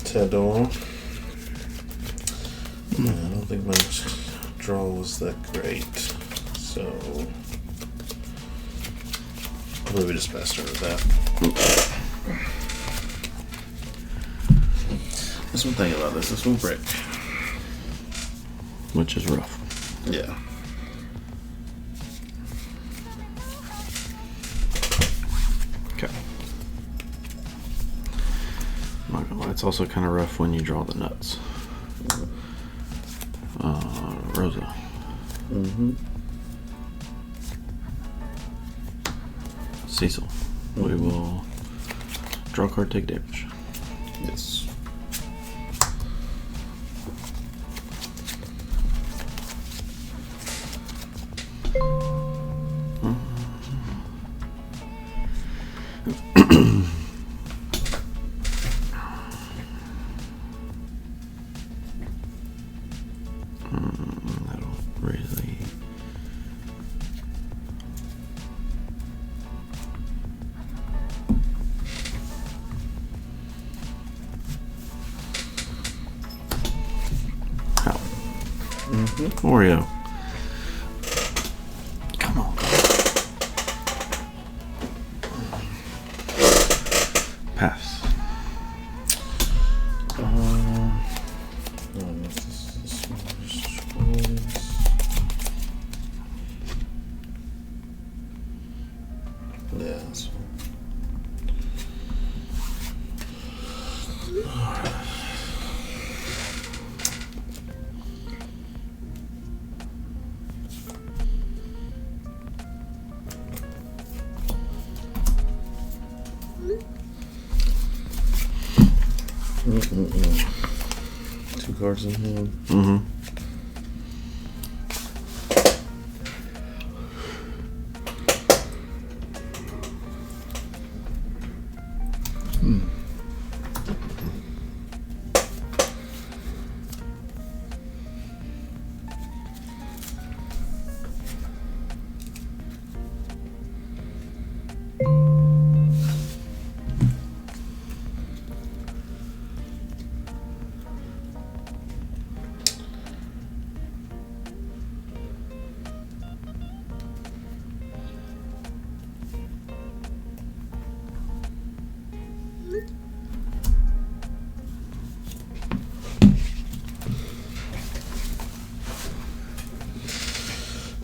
Tador. Yeah, I don't think my draw was that great, so probably we just passed over that. That's one thing about this will break. Which is rough. Yeah. Okay. I'm not gonna lie, it's also kind of rough when you draw the nuts. Rosa. Cecil. We will draw a card, take damage. Yes. That'll really... How? Oreo. Come on. Pass. Yeah, that's fine. Two cards in hand.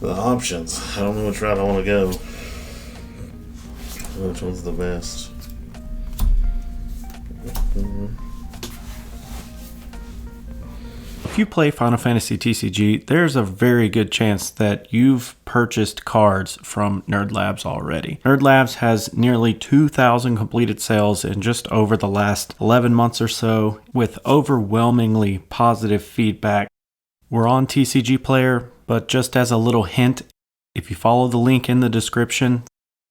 The options. I don't know which route I want to go. Which one's the best? If you play Final Fantasy TCG, there's a very good chance that you've purchased cards from Nerd Labs already. Nerd Labs has nearly 2,000 completed sales in just over the last 11 months or so, with overwhelmingly positive feedback. We're on TCG Player, but just as a little hint, if you follow the link in the description,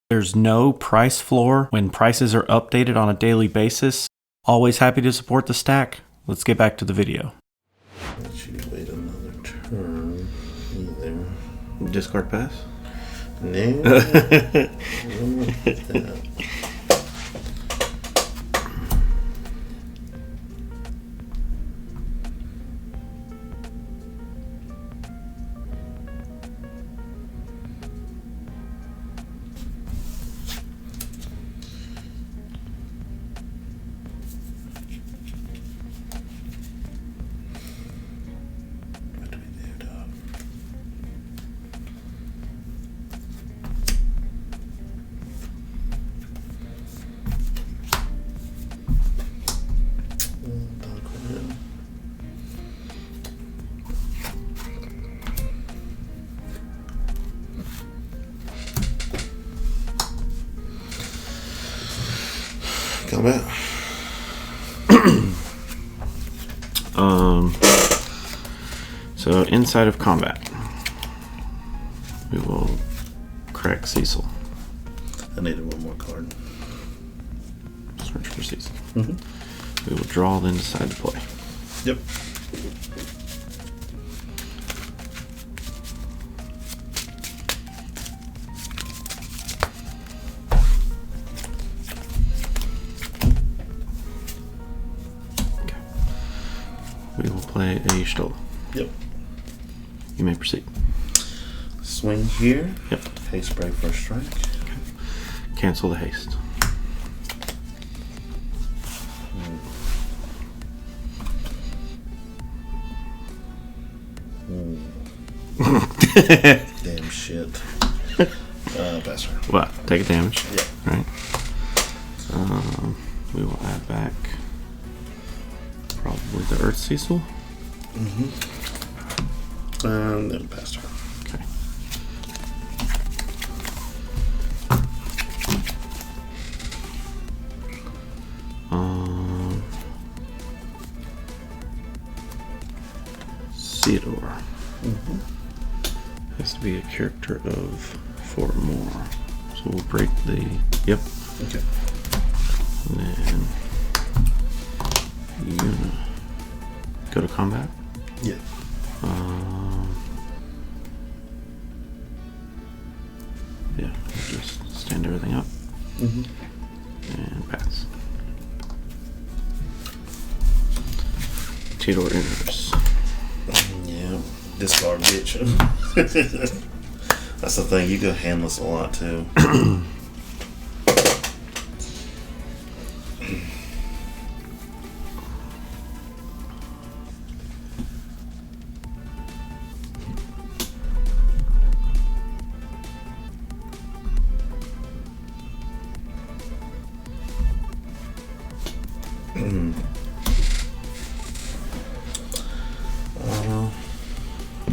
there's no price floor when prices are updated on a daily basis. Always happy to support the stack. Let's get back to the video. Let you wait another turn. Either. Discard pass? No. Combat. So inside of combat, we will crack Cecil. I needed one more card. Search for Cecil. We will draw, then decide to play. Yep. Okay. We will play a Stola. Yep. You may proceed. Swing here. Yep. Haste break for a strike. Okay. Cancel the haste. Damn shit. Pass turn. What? Take a damage. Yeah. Right. We will add back probably the Earth Cecil. And then pass turn. Okay. Theodore. Has to be a character of 4 or more. So we'll break the. Yep. Okay. And then Yuna. Go to combat. Yeah. Yeah. Just stand everything up. And pass. Theodore enters. Yeah. Discard bitch. That's the thing. You go handless a lot too.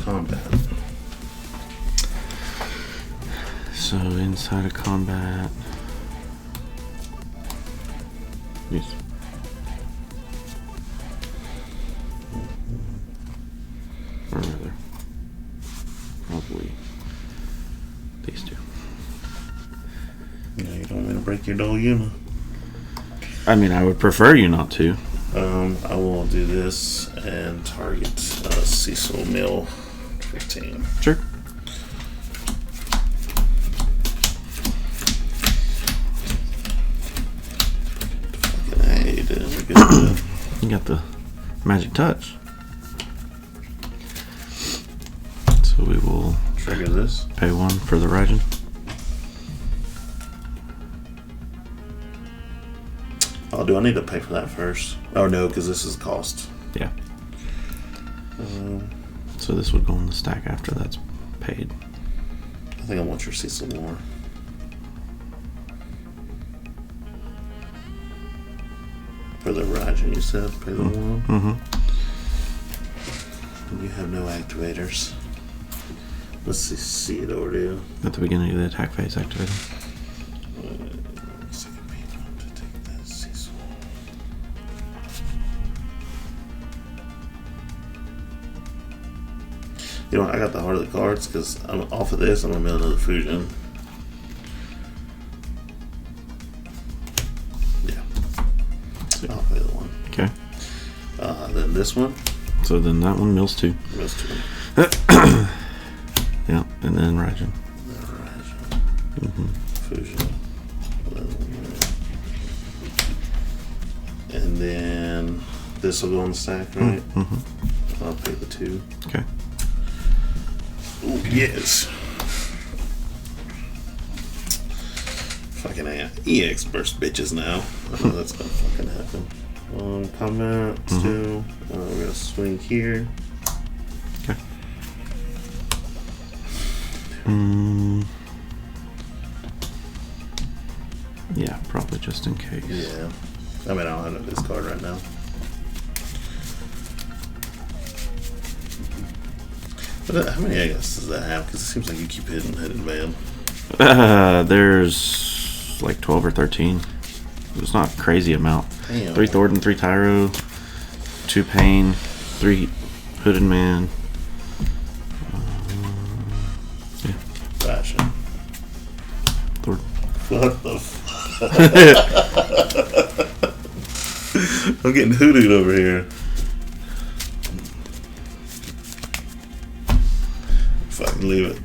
Combat. So inside of combat. Yes. Or rather, probably these two. No, you don't want to break your dull Yuna. I mean, I would prefer you not to. I will do this and target Cecil Mill 15. Sure. Fucking hey, dude. Look at that. You got the magic touch. So we will Trigger this. pay 1 for the Raijin. Oh, do I need to pay for that first? Oh, no, because this is cost. Yeah. So this would go on the stack after that's paid. I think I want your Cecil more. For the Raijin, you said? Pay the 1? You have no activators. Let's see it over do. At the beginning of the attack phase, activated. Second payment to take that Cecil. You know what, I got the heart of the cards because I'm off of this. I'm gonna mail another fusion. Yeah, I'll play the 1. Okay. Then this one. So then that one mills 2. Those 2. Yeah, and then Raijin. Fusion. And then this will go on the stack, right? I'll pay the 2. Okay. Ooh, yes. Fucking EX burst bitches now. I know that's gonna fucking happen. Combat 2. We're gonna swing here. Okay. Yeah, probably just in case. Yeah. I mean, I don't have this card right now. But how many Aegas does that have? Because it seems like you keep hitting man. There's like 12 or 13. It's not a crazy amount. Damn. 3 Thornton, 3 Tyro, 2 Pain, 3 Hooded Man. Yeah. Fashion. Thornton. What the fuck? I'm getting hoodooed over here. Fucking leave it.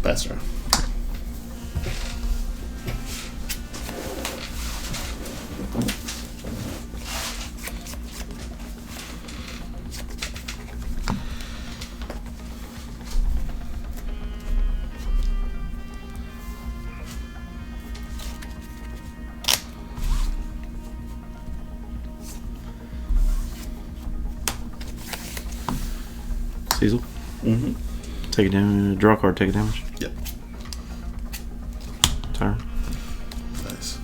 Faster. Cecil? Mm-hmm. Take a damage. Draw a card, take a damage. Yep. Turn. Nice.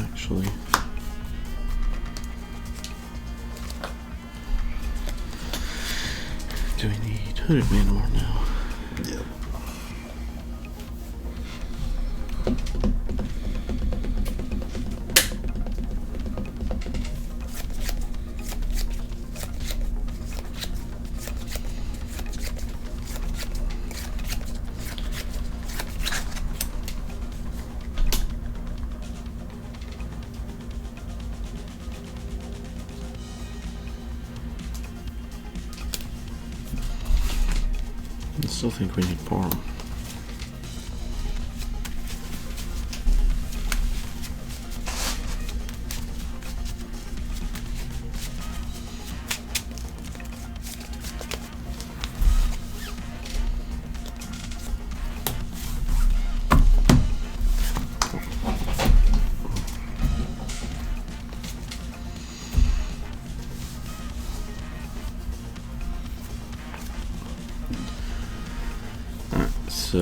Actually. Do we need hooded man more now? Yep. I still think we need Porum. So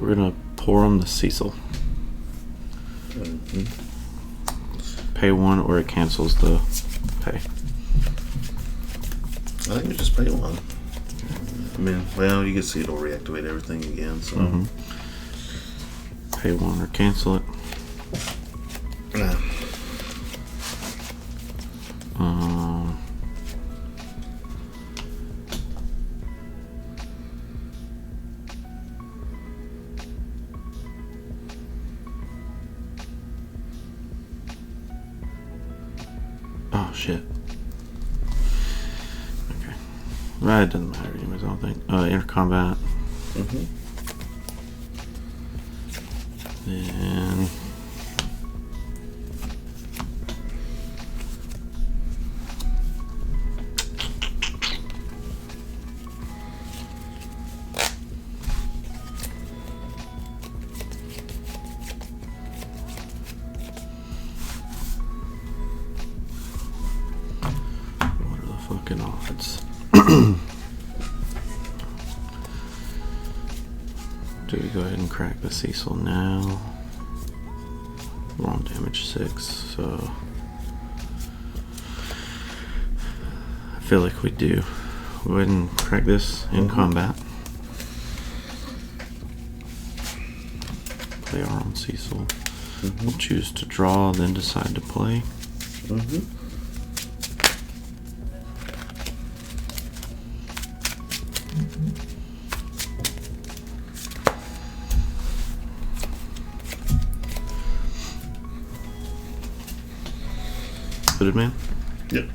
we're gonna pour him the Cecil. Mm-hmm. Pay one or it cancels the pay. I think we just pay one. I mean, well, you can see it'll reactivate everything again, so. Mm-hmm. Pay one or cancel it. Nah. Oh shit. Okay. Well, it doesn't matter anyways, I don't think. Enter combat. Mm-hmm. Then what are the fucking odds? Do we go ahead and crack the Cecil now? We're on damage 6, so I feel like we do. Go ahead and crack this in combat. Play our own Cecil. We'll choose to draw, then decide to play. Hooded man? Yep.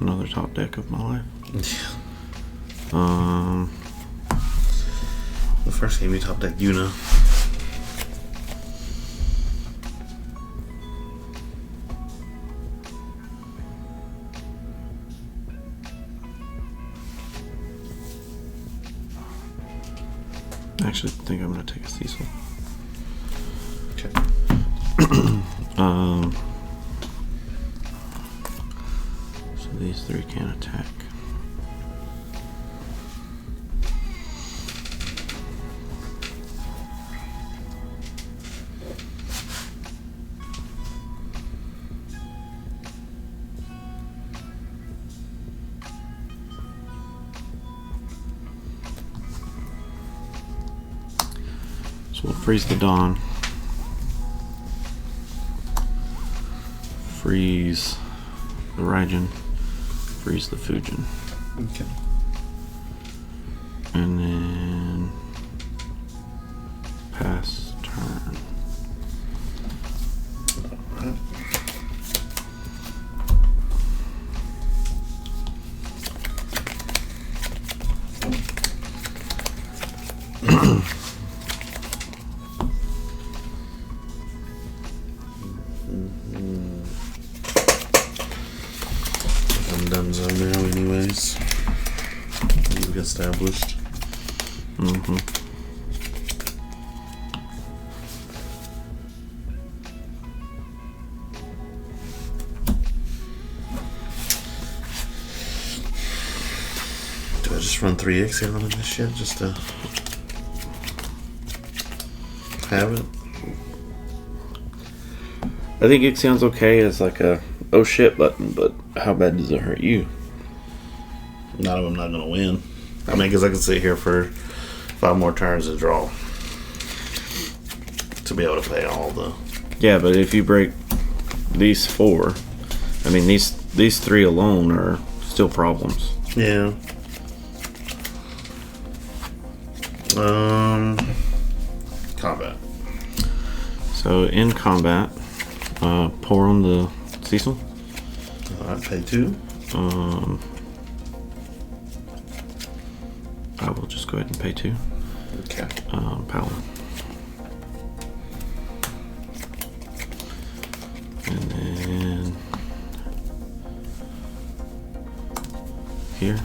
Another top deck of my life. The first game we top decked Yuna. I actually think I'm gonna take a Cecil. Okay. So these three can attack. So we'll freeze the Dawn. Freeze the Raijin. Freeze the Fujin. Okay. And then pass turn. Alright. I'm done so now anyways. You've established. Mm-hmm. Do I just run 3x here on this shit just to have it? I think Ixion's okay as like a oh shit button, but how bad does it hurt you? None of them not gonna win. I mean, because I could sit here for 5 more turns and draw to be able to pay all the. Yeah, but if you break these 4, I mean these 3 alone are still problems. Yeah. Combat. So in combat, pour on the Cecil. I pay 2. I will just go ahead and pay 2. Okay. Powell. And then here.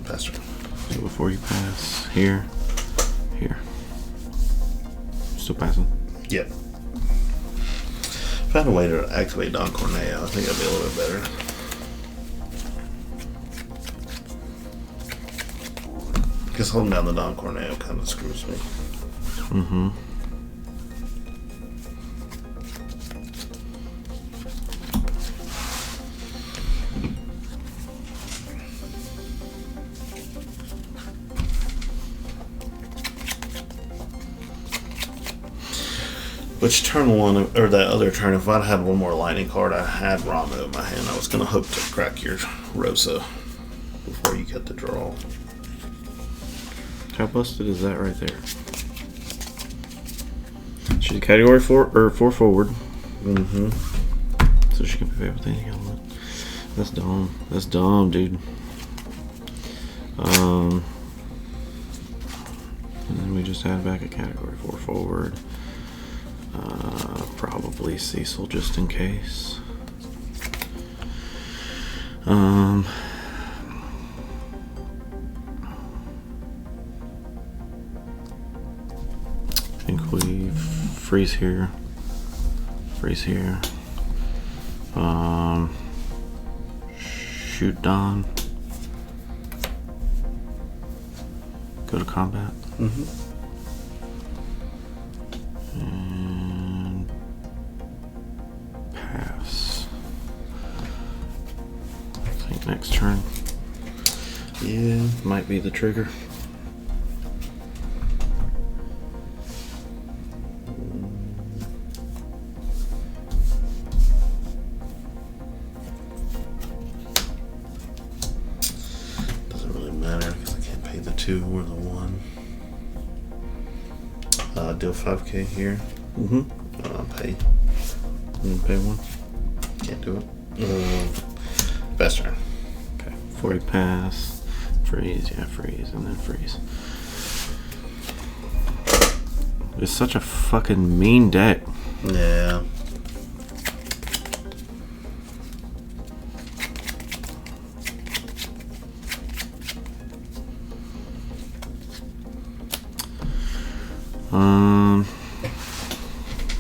Pastor. So before you pass, here. Still passing. Yep. If I had a way to activate Don Corneo, I think I'd be a little bit better. Because holding down the Don Corneo kind of screws me. Mm-hmm. Which turn 1, or that other turn, if I'd had one more lightning card, I had Ramu in my hand. I was going to hope to crack your Rosa before you get the draw. How busted is that right there? She's category 4 or 4 forward. Mm-hmm. So she can be paid with any element. That's dumb. That's dumb, dude. And then we just add back a category 4 forward. Probably Cecil just in case. I think we freeze here. Shoot Don. Go to combat. Mm-hmm. And pass. I think next turn. Yeah. Might be the trigger. Doesn't really matter because I can't pay the 2 or the 1. Deal 5k here. Mm-hmm. Pay. And pay 1. Can't do it. Best turn. Okay. Before you pass, freeze, freeze, and then freeze. It's such a fucking mean deck. Yeah.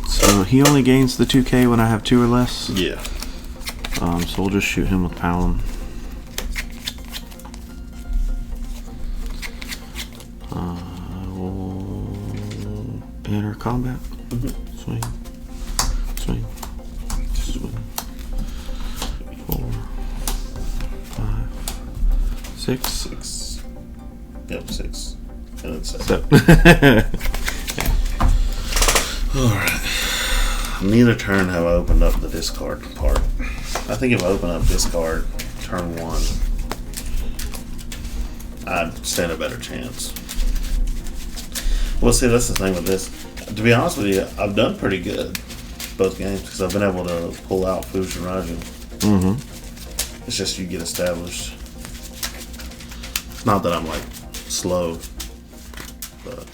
So he only gains the 2k when I have 2 or less. Yeah. So we'll just shoot him with Palom. We'll enter combat. Mm-hmm. Swing. 4, 5, 6. 6. Yep, 6. gonna say. So. Alright. Neither turn have I opened up the discard part. I think if I open up discard turn 1, I'd stand a better chance. Well, see, that's the thing with this. To be honest with you, I've done pretty good both games because I've been able to pull out Fush and Raju. Mm-hmm. It's just you get established. It's not that I'm like slow, but